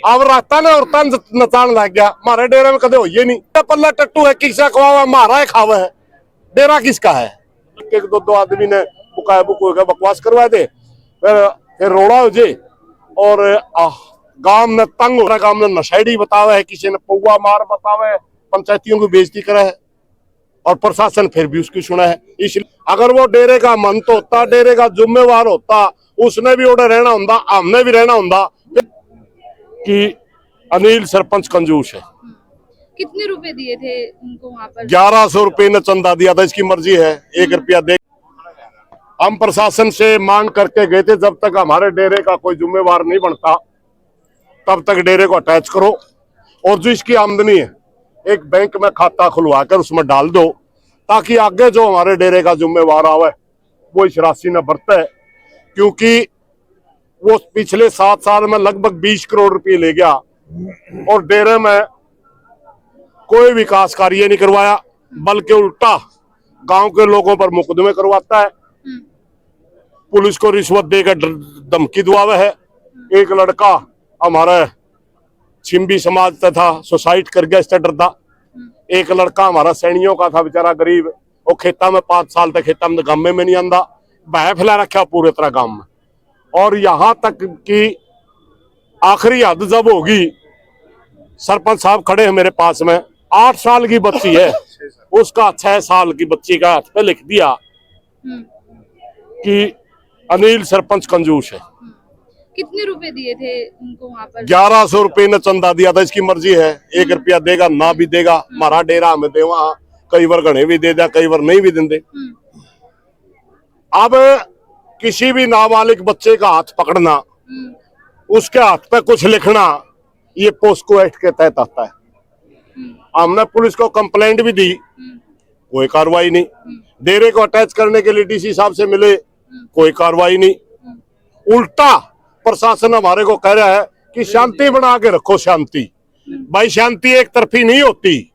अब रास्ता ने औरतां नचान लग गया। हमारे डेरे में कदे हो ही नहीं। पल्ला टट्टू है किसका खवावा, हमारा है खावा है, डेरा किसका है। एक दो आदमी ने बुकाया बुक बकवास करवा दे, फिर रोड़ा हो जे और गांव में तंग हो रहा, गांव में नशेड़ी बतावे है, किसी ने पौवा मार बतावे, पंचायतियों की बेइज्जती करा है और प्रशासन फिर भी उसकी सुना है। इसलिए अगर वो डेरे का मंत होता, डेरे का जिम्मेवार होता, उसने भी उड़े रहना होता, हमने भी रहना होता कि अनिल सरपंच कंजूस है। कितने रुपए दिए थे उनको वहाँ पर? 1100 रुपये ने चंदा दिया था, इसकी मर्जी है 1 रुपया दे। हम प्रशासन से मांग करके गए थे, जब तक हमारे डेरे का कोई जिम्मेवार नहीं बनता तब तक डेरे को अटैच करो और जो इसकी आमदनी है एक बैंक में खाता खुलवा कर उसमें डाल दो, ताकि आगे जो हमारे डेरे का जिम्मेवार आवे वो इस राशि न बरते। क्योंकि वो पिछले 7 साल में लगभग 20 करोड़ रुपए ले गया और डेरे में कोई विकास कार्य नहीं करवाया, बल्कि उल्टा गांव के लोगों पर मुकदमे करवाता है, पुलिस को रिश्वत देकर धमकी दुआवे है। एक लड़का हमारे छिंबी समाज तथा सुसाइड कर गया इससे डरता। एक लड़का हमारा सैनियों का था, बेचारा गरीब, वो खेता में 5 साल तक खेता में गांव में नहीं आंदा, बह फैला रखा पूरे तरह गांव में। और यहाँ तक कि आखिरी हद जब होगी, सरपंच साहब खड़े हैं मेरे पास में, 8 साल की बच्ची है, उसका 6 साल की बच्ची का हाथ पे लिख दिया कि अनिल सरपंच कंजूस है। कितने रुपए दिए थे उनको वहाँ पर? 1100 रुपये ने चंदा दिया था, इसकी मर्जी है 1 रुपया देगा ना भी देगा, हमारा डेरा हमें दे, वहां कई बार घने भी दे दिया, कई बार नहीं भी देंगे। अब किसी भी नाबालिग बच्चे का हाथ पकड़ना, उसके हाथ पे कुछ लिखना, ये पोस्को एक्ट के तहत आता है। हमने पुलिस को कंप्लेंट भी दी, कोई कार्रवाई नहीं। डेरे को अटैच करने के लिए डीसी साहब से मिले, कोई कार्रवाई नहीं। उल्टा प्रशासन हमारे को कह रहा है कि शांति बना के रखो। शांति भाई, शांति एक तरफी नहीं होती,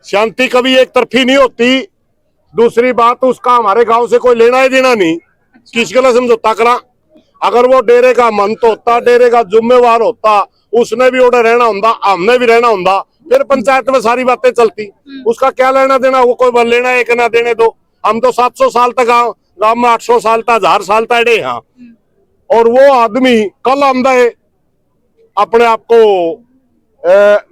शांति कभी एक तरफी नहीं होती। दूसरी बात, उसका हमारे गांव से कोई लेना ही देना नहीं, किसके लिए समझौता करा। अगर वो डेरे का मंत होता, डेरे का जिम्मेवार होता, उसने भी उड़े रहना होता, हमने भी रहना होता, फिर पंचायत में सारी बातें चलती। उसका क्या लेना देना, वो कोई लेना एक ना देने दो। हम तो 700 साल तक गांव में 800 साल तक 1000 साल तक अड़े हैं, और वो आदमी कल आंदा है अपने आप को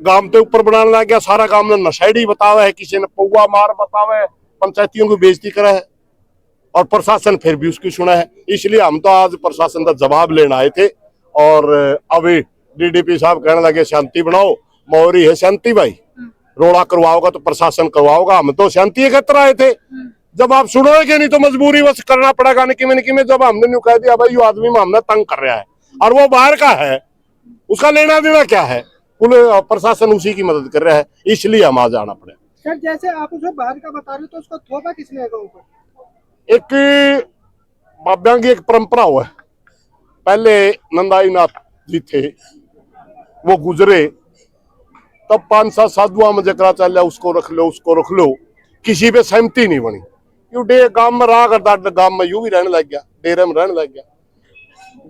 गांव के ऊपर बनाने लग गया। सारा गांव में नशेड़ी बतावे है, किसी ने पौवा मार बतावे, पंचायतियों की बेइज्जती करा है और प्रशासन फिर भी उसकी सुना है। इसलिए हम तो आज प्रशासन का जवाब लेने आए थे और अभी डीडीपी साहब कहने लगे शांति बनाओ। मोहरी है शांति भाई, रोड़ा करवाओगा तो प्रशासन करवाओगा, हम तो शांति एकत्र आए थे। जब आप सुनोगे नहीं तो मजबूरी बस करना पड़ेगा। निकी में जब हमने न्यू कह दिया भाई ये आदमी हमने तंग कर रहा है और वो बाहर का है, उसका लेना देना क्या है, प्रशासन उसी की मदद कर रहा है, इसलिए हम आ जाना पड़े। सर जैसे आप उसे बाहर का बता रहे हो, तो उसको थोपा किसने ऊपर? एक बाब्या की एक परंपरा हुआ है, पहले नंदाई नाथ जी थे, वो गुजरे तब 5-7 साधुआ में जकरा चल जाए उसको रख लो, उसको रख लो, किसी पे सहमति नहीं बनी। क्यों डे गांव में रहा करता, गांव में यूं भी रहने लग गया, डेरे में रहने लग गया।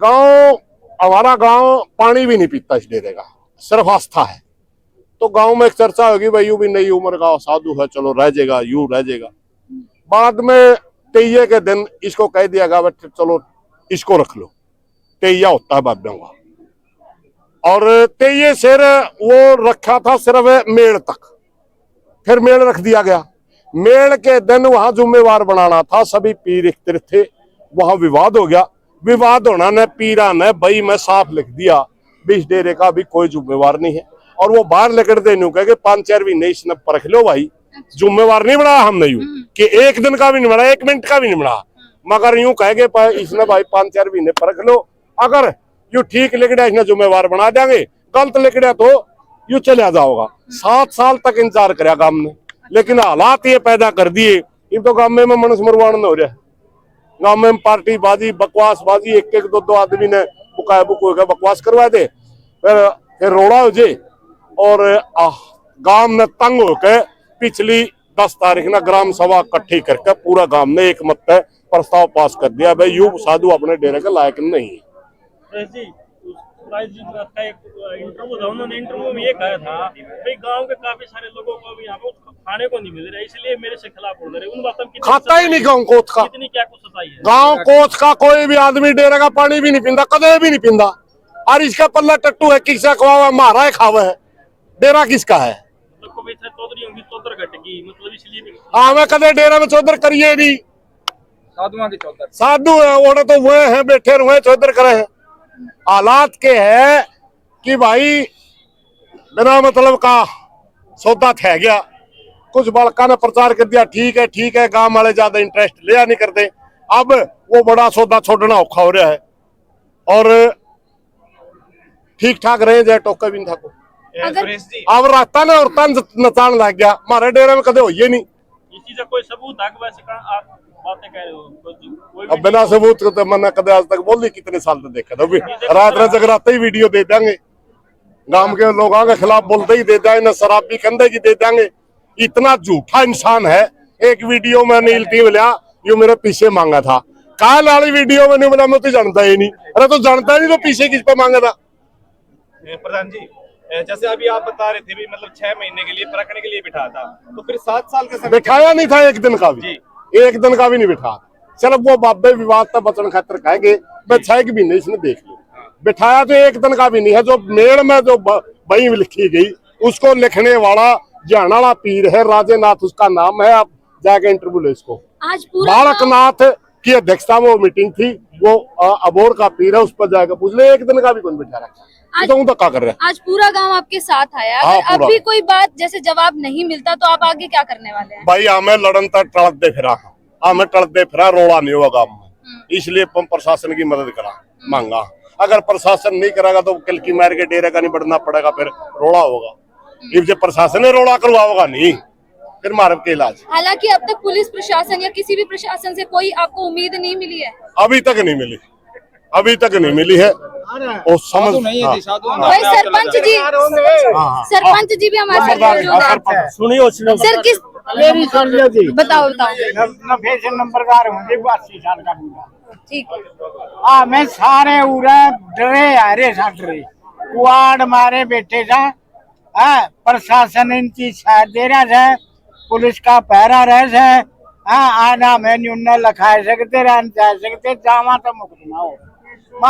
गांव, हमारा गांव पानी भी नहीं पीता इस डेरे का, सिर्फ आस्था है। तो गांव में एक चर्चा होगी भाई यूं भी नई उम्र का साधु है, चलो रह जाएगा, यूं रह जाएगा। बाद में तेये के दिन इसको कह दिया गया चलो इसको रख लो, तेया होता है बाब्यों का, और तेये शेर वो रखा था सिर्फ मेल तक, फिर मेल रख दिया गया। मेल के दिन वहां जिम्मेवार बनाना था, सभी पीर एकत्रित थे, वहां विवाद हो गया। विवाद होना ने पीरा ने भाई मैं साफ लिख दिया इस डेरे का भी कोई जिम्मेवार नहीं है, और वो बाहर लेकर दे न्यू कह 5-4 भी नहीं इसने परख लो भाई, जिम्मेवार नहीं बनाया हमने यूं कि 1 दिन का भी नहीं बना, 1 मिनट का भी नहीं बना, मगर यूं कह इसने भाई 5-4 भी नहीं परख लो, अगर यू ठीक लिख दिया इसने जिम्मेवार बना देंगे, गलत लिख दिया तो यू चला जाओगा। 7 साल तक इंतजार कराया गांव ने, लेकिन हालात ये पैदा कर दिए, ये तो गांव में मनुष्य मरवान हो रहा है। गांव में पार्टी बाजी, बकवास बाजी, 1-2 आदमी ने बुकाया बुक बकवास करवा दे, फिर रोड़ा हो जे और गांव में तंग होकर पिछली 10 तारीख ना ग्राम सभा इकट्ठी करके पूरा गांव ने एक मत पे प्रस्ताव पास कर दिया भाई यू साधु अपने डेरे के लायक नहीं है। सरप्राइज का एक इंटरव्यू था, उन्होंने इंटरव्यू में ये कहा था भाई गांव के काफी सारे लोगों को भी यहाँ पे खाने को नहीं मिल रहा, इसलिए मेरे से खिलाफ बोल रहे। उन बातों की खाता ही नहीं गाँव कोच का, कितनी क्या कुछ सच्चाई है? गाँव कोच का कोई भी आदमी डेरे का पानी भी नहीं पींदा, कदे भी नहीं पींदा। और इसका पल्ला टट्टू है, किसका खवावा, मारा है खावा है, डेरा किसका है? मतलब को भी चौधरी होंगी, चौधर घटेगी, मतलब इसलिए भी हाँ मैं कदे डेरा में चौधर करिए नहीं, साधुओं की चौधर साधु है ओढ़े तो वो है, बैठे हुए चौधर करे हैं। हालात के है कि भाई बिना मतलब का सौदा थे गया, कुछ बालका ने प्रचार कर दिया, ठीक है, गांव वाले ज्यादा इंटरेस्ट लिया नहीं करते। अब वो बड़ा सौदा छोड़ना औखा हो रहा है और ठीक ठाक रहे जाए टोका भी था को। अगर अब रास्ता ने औरता नचान लग गया, हमारे डेरे में कदे होइए नहीं। इस चीज का कोई सबूत है कि वैसे आप बातें कह रहे हो? कोई अब बिना सबूत के तो मैंने कदे आज तक बोली, कितने साल तक देखा था, रात रात जगराते ही वीडियो दे देंगे, गांव के लोगों के खिलाफ बोलते ही दे देंगे, न शराबी कंधे की दे देंगे। इतना झूठा इंसान है। एक वीडियो में नील टी बोलिया जो मेरे पीछे मांगा था, काल वाली वीडियो में नहीं बोला मैं तो जानता ही नहीं। अरे तो जानता नहीं तो पीछे किस पे मांगा था? प्रधान जी, जैसे अभी आप बता रहे थे भी मतलब 6 महीने के लिए परखने के लिए बिठा था, तो फिर 7 साल का समय बिठाया नहीं था, एक दिन का भी, एक दिन का भी नहीं बिठा। चलो वो बाबे विवाद था बचन खातर कहेंगे, मैं 6 भी नहीं, इसने देख लिया। बिठाया तो एक दिन का भी नहीं है। जो मेड़ में जो बही लिखी गई उसको लिखने वाला जाना वाला पीर है, राजेनाथ उसका नाम है। आप जाके इंटरव्यू ले इसको। आज पूरा बालकनाथ की अध्यक्षता में वो मीटिंग थी, वो अबोर का पीर है, उस पर जाकर पूछ ले। एक दिन का भी कौन बिठा रखा, तो धक्का कर रहा है। आज पूरा गांव आपके साथ आया, हाँ, अगर अब पूरा। भी कोई बात जैसे जवाब नहीं मिलता तो आप आगे क्या करने वाले हैं? भाई हमें लड़न तक टलते फिरा, हमें टलते फिरा, रोड़ा नहीं होगा गाँव में, इसलिए प्रशासन की मदद करा मांगा। अगर प्रशासन नहीं करेगा तो किलकी मार के डेरे का नहीं बढ़ना पड़ेगा, फिर रोड़ा होगा। जब प्रशासन ने रोड़ा करवाओगा नहीं, फिर मारब के इलाज। हालांकि अब तक पुलिस प्रशासन या किसी भी प्रशासन से कोई आपको उम्मीद नहीं मिली है? अभी तक नहीं मिली, अभी तक नहीं मिली है। और समझ नहीं है जी, साधु भाई सरपंच जी भी हमारे साथ सुनियो सर किस मेरी समझो जी, बताओ नफेशन नंबरदार होंगे 82 साल का बूढ़ा। ठीक है। हाँ मैं सारे उरा डरे हारे साथ रहे, कुआड़ मारे बैठे था। हाँ प्रशासन इनकी साथ दे रहा था, पुलिस का पहरा रहे थे। हाँ आना मैं न्यून लखा सकते रहन जा सकते, जावा तो मुक्त ना हो।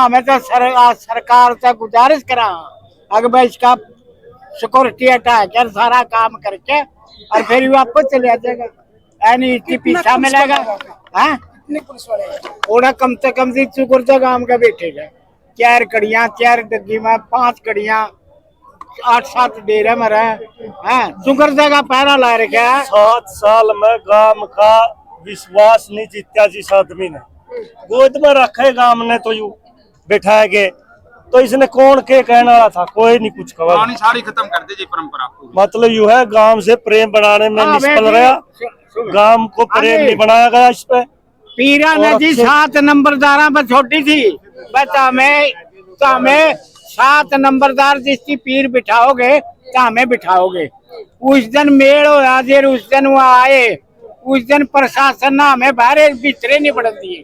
मैं तो सरकार से गुजारिश करा अगर इसका सिक्योरिटी हटा कर सारा काम करके और फिर वापस चले जाएगा, यानी इसकी पीछा मिलेगा। हाँ थोड़ा कम से कम से चुकुरता काम का बैठेगा, 4 कड़ियाँ 4 डग्गी में 5 कड़ियाँ 8-7 डेरे में रहे। हाँ चुकुरता का पहरा ला रखा है। 7 साल में गांव का विश्वास नहीं जीता जिस आदमी ने, गोद में रखे गांव ने तो यू बैठा के, तो इसने कौन के कहने वाला था? कोई नहीं कुछ खबर। कहानी सारी खत्म कर दी जी परंपरा को। मतलब यू है गांव से प्रेम बनाने में निष्फल रहा, गांव को प्रेम नहीं बनाया गया इस पे। पीरा नदी 7 नंबरदारा पर छोटी थी, बस हमें 7 नंबरदार जिसकी पीर बिठाओगे तो हमें बिठाओगे। उस दिन मेल हो हाजिर, उस दिन वो आए, उस दिन प्रशासन ने हमें बाहर बिचरे नहीं बढ़न दिए।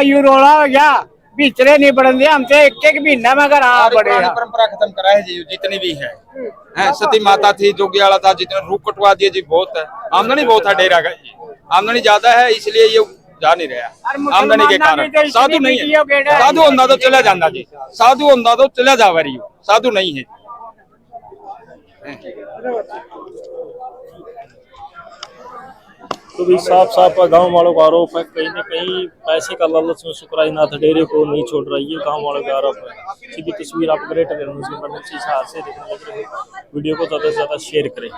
यू रोड़ा हो गया, बिचरे नहीं बढ़न दिया हमसे, एक महीना में अगर बढ़े। परंपरा खत्म करा है जी, जितनी भी है। सती माता थी, जोगियाला था, जितने रूप कटवा दिए जी, बहुत है। आमदनी बहुत है डेरा का जी, आमदनी ज्यादा है, इसलिए ये जा नहीं रहा आमदनी के कारण। साधु नहीं है, साधु होता तो चला जाता जी, साधु होता तो चला जावा रही हो, साधु नहीं है। तो भी साफ गांव वालों का आरोप है, कहीं न कहीं पैसे का लालच में सुकराईनाथ डेरे को नहीं छोड़ रहा है, ये गांव वालों का आरोप है। सीधी तस्वीर आप ग्रेटर वीडियो को ज़्यादा से ज़्यादा शेयर करें।